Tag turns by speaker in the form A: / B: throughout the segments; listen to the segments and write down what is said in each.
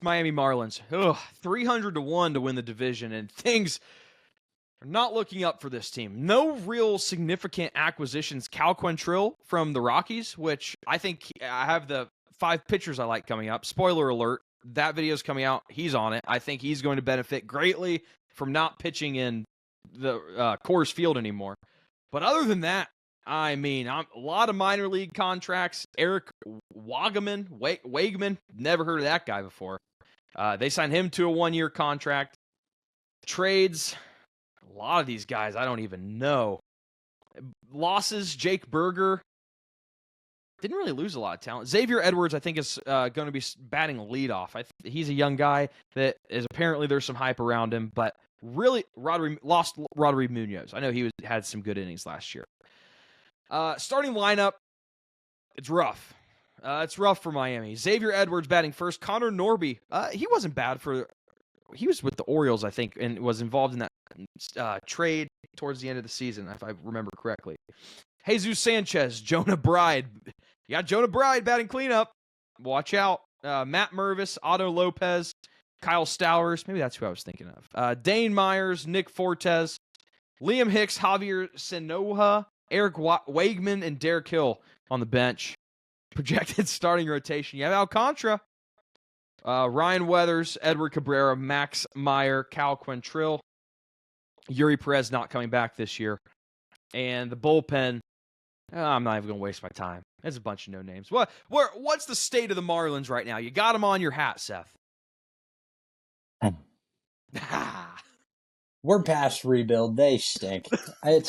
A: Miami Marlins. 300-1 to win the division, and things are not looking up for this team. No real significant acquisitions. Cal Quantrill from the Rockies, which I think I have the 5 pitchers I like coming up. Spoiler alert, that video's coming out. He's on it. I think he's going to benefit greatly from not pitching in the Coors Field anymore. But other than that, I mean, a lot of minor league contracts. Eric Wageman, never heard of that guy before. They signed him to a 1-year contract. Trades, a lot of these guys I don't even know. Losses, Jake Berger. Didn't really lose a lot of talent. Xavier Edwards, I think, is going to be batting leadoff. He's a young guy that is apparently there's some hype around him, but really lost Rodri Munoz. I know he had some good innings last year. Starting lineup, it's rough. It's rough for Miami. Xavier Edwards batting first. Connor Norby, he wasn't bad he was with the Orioles, I think, and was involved in that trade towards the end of the season, if I remember correctly. Jesus Sanchez, Jonah Bride. You got Jonah Bride batting cleanup. Watch out. Matt Mervis, Otto Lopez, Kyle Stowers. Maybe that's who I was thinking of. Dane Myers, Nick Fortes, Liam Hicks, Javier Senoja, Eric Wageman, and Derek Hill on the bench. Projected starting rotation. You have Alcantara, Ryan Weathers, Edward Cabrera, Max Meyer, Cal Quantrill, Yuri Perez not coming back this year. And the bullpen, I'm not even going to waste my time. There's a bunch of no names. What's the state of the Marlins right now? You got them on your hat, Seth.
B: We're past rebuild. They stink.
A: They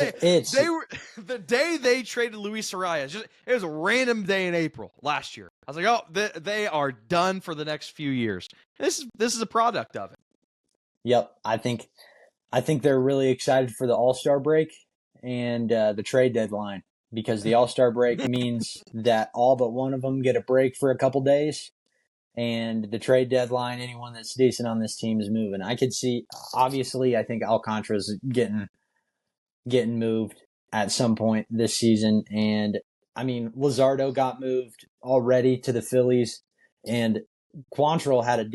A: were the day they traded Luis Arias. It was a random day in April last year. I was like, oh, they are done for the next few years. This is a product of it.
B: Yep, I think they're really excited for the All-Star break and the trade deadline, because the All-Star break means that all but one of them get a break for a couple days. And the trade deadline, anyone that's decent on this team is moving. I could see, obviously, I think Alcantara's getting moved at some point this season. And, I mean, Luzardo got moved already to the Phillies. And Quantrill had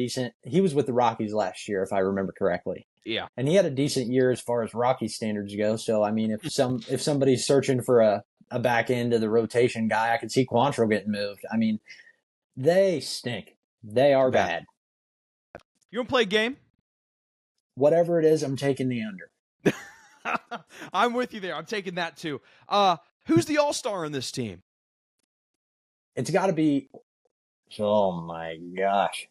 B: he was with the Rockies last year, if I remember correctly.
A: Yeah.
B: And he had a decent year as far as Rocky standards go. So, I mean, if somebody's searching for a back end of the rotation guy, I could see Quantrill getting moved. I mean, they stink. They are bad.
A: You want to play a game?
B: Whatever it is, I'm taking the under.
A: I'm with you there. I'm taking that too. Who's the all-star in this team?
B: It's got to be... Oh, my gosh.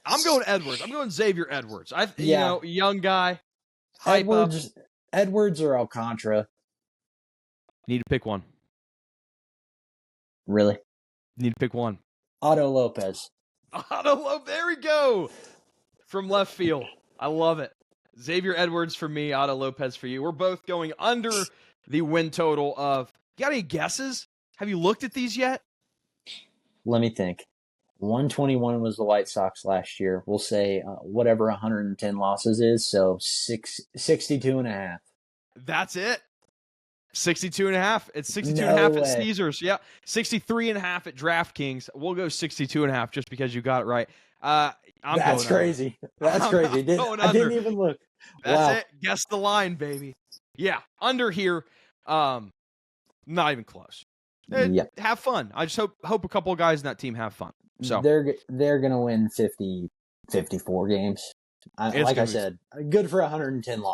A: I'm going Edwards. I'm going Xavier Edwards. Young guy. Hype
B: Edwards or Alcantara.
A: Need to pick one.
B: Really?
A: Need to pick one.
B: Otto Lopez.
A: There we go. From left field. I love it. Xavier Edwards for me, Otto Lopez for you. We're both going under the win total of... You got any guesses? Have you looked at these yet?
B: Let me think. 121 was the White Sox last year. We'll say whatever 110 losses is, so 62.5.
A: That's it. 62.5. It's 62.5 at Caesars. Yeah. 63.5 at DraftKings. We'll go 62.5 just because you got it right.
B: That's crazy. That's crazy. I didn't even look.
A: That's it. Guess the line, baby. Yeah. Under here. Not even close.
B: Yep.
A: Have fun. I just hope a couple of guys in that team have fun. So
B: they're gonna win 54 games. Like I said, good for 110 losses.